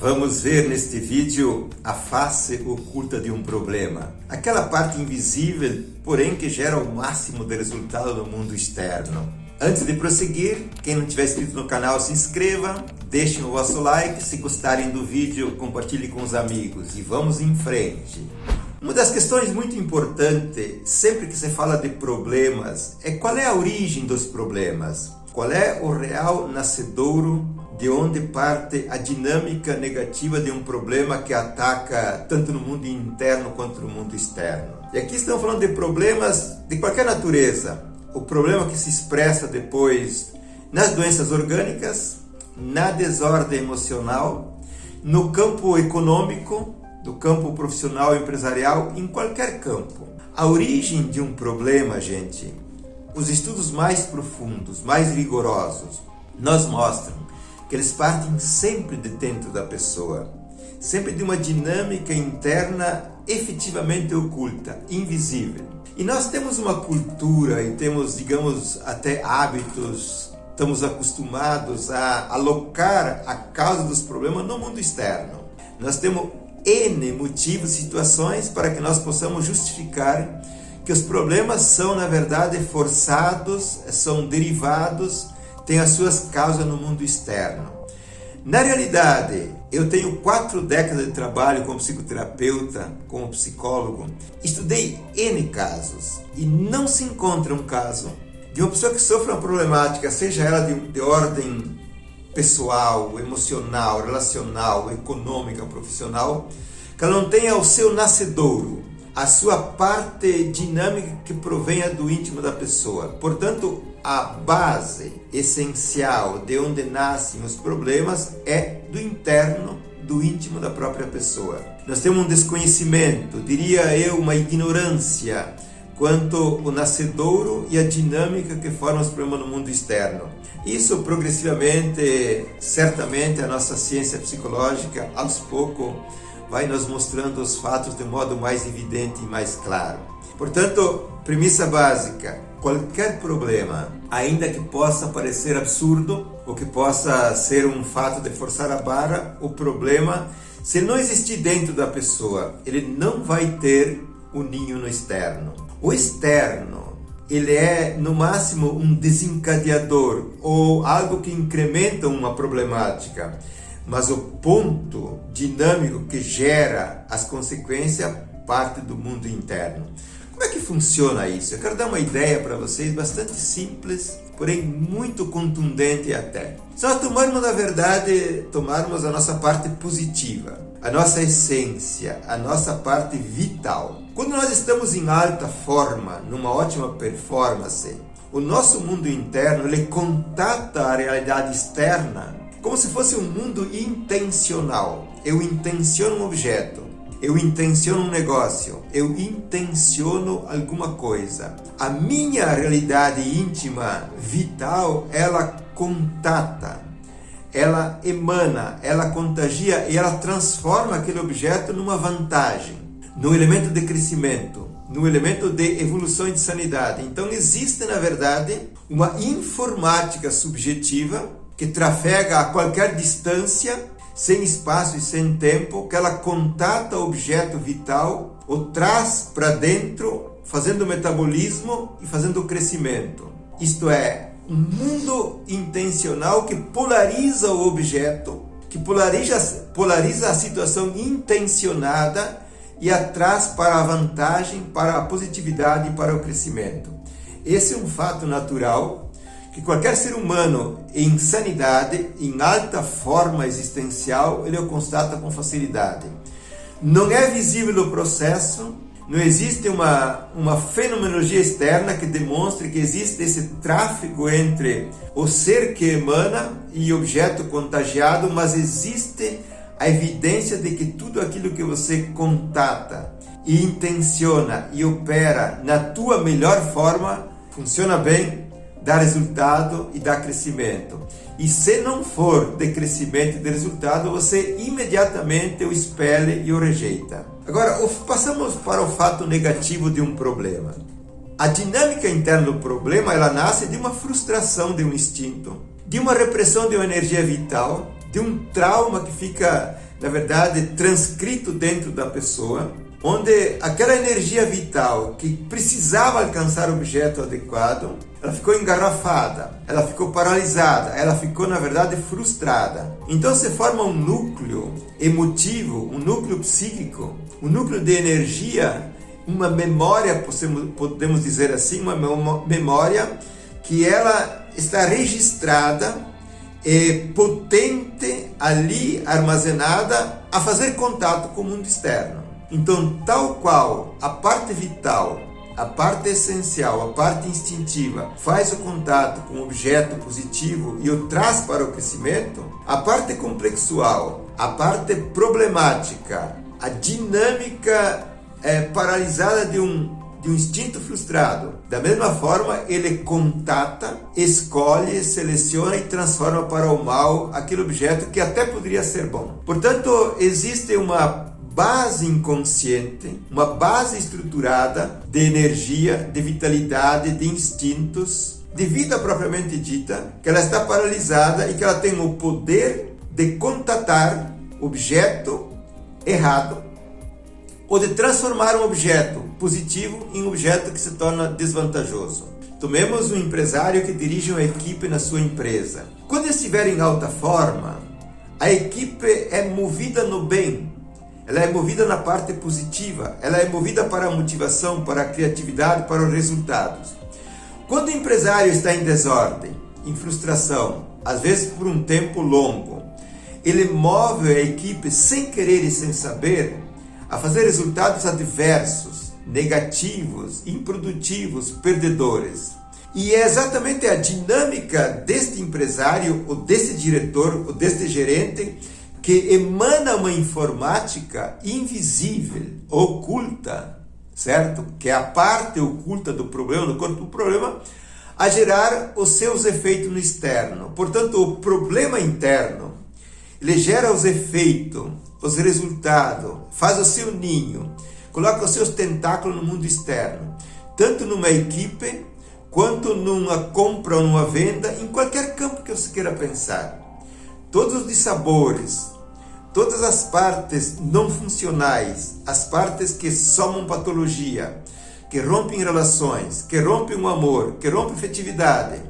Vamos ver neste vídeo a face oculta de um problema. Aquela parte invisível, porém que gera o máximo de resultado no mundo externo. Antes de prosseguir, quem não tiver inscrito no canal, se inscreva, deixem o vosso like, se gostarem do vídeo, compartilhe com os amigos e vamos em frente. Uma das questões muito importantes, sempre que se fala de problemas, é qual é a origem dos problemas. Qual é o real nascedouro de onde parte a dinâmica negativa de um problema que ataca tanto no mundo interno quanto no mundo externo. E aqui estamos falando de problemas de qualquer natureza. O problema que se expressa depois nas doenças orgânicas, na desordem emocional, no campo econômico, do campo profissional e empresarial, em qualquer campo. A origem de um problema, gente, os estudos mais profundos, mais rigorosos, nos mostram que eles partem sempre de dentro da pessoa, sempre de uma dinâmica interna efetivamente oculta, invisível. E nós temos uma cultura e temos, digamos, até hábitos, estamos acostumados a alocar a causa dos problemas no mundo externo. Nós temos N motivos, situações para que nós possamos justificar que os problemas são, na verdade, forçados, são derivados, têm as suas causas no mundo externo. Na realidade, eu tenho 4 décadas de trabalho como psicoterapeuta, como psicólogo, estudei N casos e não se encontra um caso de uma pessoa que sofre uma problemática, seja ela de ordem pessoal, emocional, relacional, econômica, profissional, que ela não tenha o seu nascedouro, a sua parte dinâmica que provenha do íntimo da pessoa. Portanto, a base essencial de onde nascem os problemas é do interno, do íntimo da própria pessoa. Nós temos um desconhecimento, diria eu, uma ignorância quanto ao nascedouro e a dinâmica que forma os problemas no mundo externo. Isso progressivamente, certamente, a nossa ciência psicológica, aos poucos, vai nos mostrando os fatos de modo mais evidente e mais claro. Portanto, premissa básica: qualquer problema, ainda que possa parecer absurdo, ou que possa ser um fato de forçar a barra, o problema, se não existir dentro da pessoa, ele não vai ter o ninho no externo. O externo, ele é no máximo um desencadeador ou algo que incrementa uma problemática, mas o ponto dinâmico que gera as consequências parte do mundo interno. Como é que funciona isso? Eu quero dar uma ideia para vocês bastante simples, porém muito contundente até. Se nós tomarmos, na verdade, a nossa parte positiva, a nossa essência, a nossa parte vital. Quando nós estamos em alta forma, numa ótima performance, o nosso mundo interno, ele contata a realidade externa como se fosse um mundo intencional. Eu intenciono um objeto, eu intenciono um negócio, eu intenciono alguma coisa. A minha realidade íntima, vital, ela contata, ela emana, ela contagia e ela transforma aquele objeto numa vantagem, num elemento de crescimento, num elemento de evolução e de sanidade. Então existe, na verdade, uma informática subjetiva que trafega a qualquer distância, sem espaço e sem tempo, que ela contata o objeto vital, o traz para dentro, fazendo o metabolismo e fazendo o crescimento. Isto é, um mundo intencional que polariza o objeto, que polariza a situação intencionada e a traz para a vantagem, para a positividade e para o crescimento. Esse é um fato natural que qualquer ser humano em sanidade, em alta forma existencial, ele o constata com facilidade. Não é visível o processo, não existe uma fenomenologia externa que demonstre que existe esse tráfego entre o ser que emana e o objeto contagiado, mas existe a evidência de que tudo aquilo que você contata e intenciona e opera na tua melhor forma, funciona bem, dá resultado e dá crescimento. E se não for de crescimento e de resultado, você imediatamente o expele e o rejeita. Agora, passamos para o fato negativo de um problema. A dinâmica interna do problema, ela nasce de uma frustração de um instinto, de uma repressão de uma energia vital, de um trauma que fica na verdade, transcrito dentro da pessoa, onde aquela energia vital que precisava alcançar o objeto adequado, ela ficou engarrafada, ela ficou paralisada, ela ficou, na verdade, frustrada. Então se forma um núcleo emotivo, um núcleo psíquico, um núcleo de energia, uma memória, podemos dizer assim, uma memória que ela está registrada e potente ali, armazenada, a fazer contato com o mundo externo. Então, tal qual a parte vital, a parte essencial, a parte instintiva faz o contato com o objeto positivo e o traz para o crescimento, a parte complexual, a parte problemática, a dinâmica paralisada de um instinto frustrado. Da mesma forma, ele contata, escolhe, seleciona e transforma para o mal aquele objeto que até poderia ser bom. Portanto, existe uma base inconsciente, uma base estruturada de energia, de vitalidade, de instintos, de vida propriamente dita, que ela está paralisada e que ela tem o poder de contatar objeto errado ou de transformar um objeto positivo em um objeto que se torna desvantajoso. Tomemos um empresário que dirige uma equipe na sua empresa. Quando estiver em alta forma, a equipe é movida no bem, ela é movida na parte positiva, ela é movida para a motivação, para a criatividade, para os resultados. Quando o empresário está em desordem, em frustração, às vezes por um tempo longo, ele move a equipe sem querer e sem saber a fazer resultados adversos, negativos, improdutivos, perdedores. E é exatamente a dinâmica deste empresário, ou deste diretor, ou deste gerente, que emana uma informática invisível, oculta, certo? Que é a parte oculta do problema, do corpo do problema, a gerar os seus efeitos no externo. Portanto, o problema interno, ele gera os efeitos, os resultados, faz o seu ninho, coloca os seus tentáculos no mundo externo, tanto numa equipe, quanto numa compra ou numa venda, em qualquer campo que você queira pensar. Todos os dissabores, todas as partes não funcionais, as partes que somam patologia, que rompem relações, que rompem o amor, que rompem afetividade,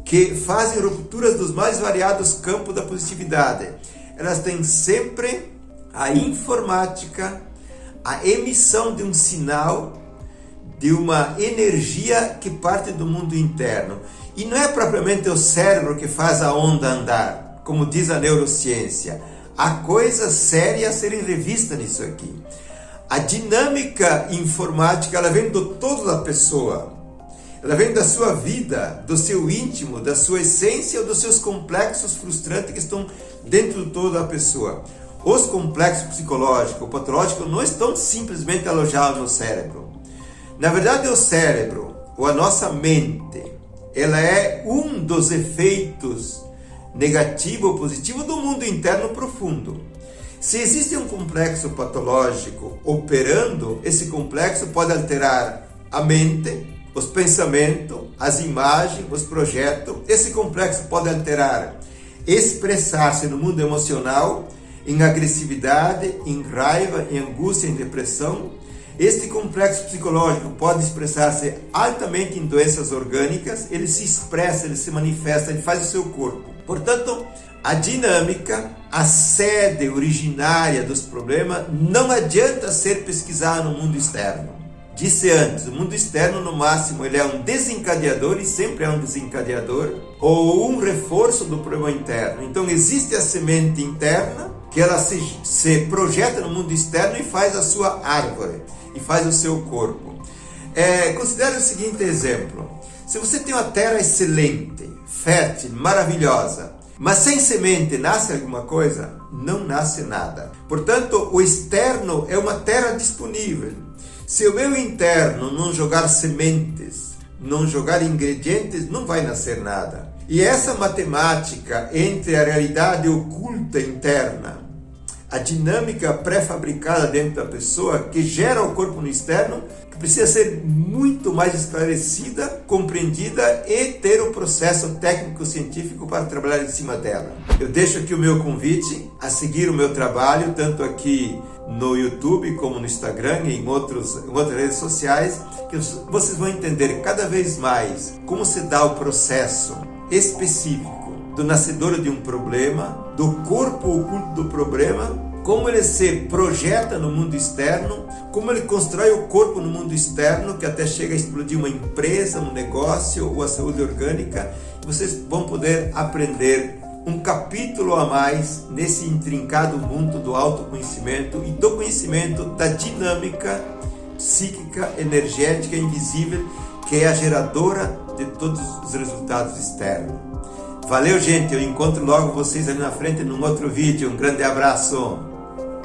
que fazem rupturas dos mais variados campos da positividade, elas têm sempre a informática, a emissão de um sinal, de uma energia que parte do mundo interno. E não é propriamente o cérebro que faz a onda andar, como diz a neurociência. Há coisas sérias a serem revistas nisso aqui. A dinâmica informática, ela vem do todo da pessoa. Ela vem da sua vida, do seu íntimo, da sua essência ou dos seus complexos frustrantes que estão dentro do todo da pessoa. Os complexos psicológicos ou patológicos não estão simplesmente alojados no cérebro. Na verdade, o cérebro, ou a nossa mente, ela é um dos efeitos negativo ou positivo do mundo interno profundo. Se existe um complexo patológico operando, esse complexo pode alterar a mente, os pensamentos, as imagens, os projetos. Esse complexo pode alterar, expressar-se no mundo emocional, em agressividade, em raiva, em angústia, em depressão. Este complexo psicológico pode expressar-se altamente em doenças orgânicas, ele se expressa, ele se manifesta, ele faz o seu corpo. Portanto, a dinâmica, a sede originária dos problemas, não adianta ser pesquisada no mundo externo. Disse antes, o mundo externo, no máximo, ele é um desencadeador, e sempre é um desencadeador, ou um reforço do problema interno. Então, existe a semente interna, que ela se projeta no mundo externo e faz a sua árvore, e faz o seu corpo. Considere o seguinte exemplo. Se você tem uma terra excelente, fértil, maravilhosa, mas sem semente nasce alguma coisa? Não nasce nada. Portanto, o externo é uma terra disponível. Se o meu interno não jogar sementes, não jogar ingredientes, não vai nascer nada. E essa matemática entre a realidade oculta interna, a dinâmica pré-fabricada dentro da pessoa que gera o corpo no externo, que precisa ser muito mais esclarecida, compreendida e ter o processo técnico-científico para trabalhar em cima dela. Eu deixo aqui o meu convite a seguir o meu trabalho, tanto aqui no YouTube como no Instagram e em outras redes sociais, que vocês vão entender cada vez mais como se dá o processo específico do nascedouro de um problema, do corpo oculto do problema, como ele se projeta no mundo externo, como ele constrói o corpo no mundo externo, que até chega a explodir uma empresa, um negócio ou a saúde orgânica. Vocês vão poder aprender um capítulo a mais nesse intrincado mundo do autoconhecimento e do conhecimento da dinâmica psíquica, energética, invisível, que é a geradora de todos os resultados externos. Valeu, gente! Eu encontro logo vocês ali na frente num outro vídeo. Um grande abraço!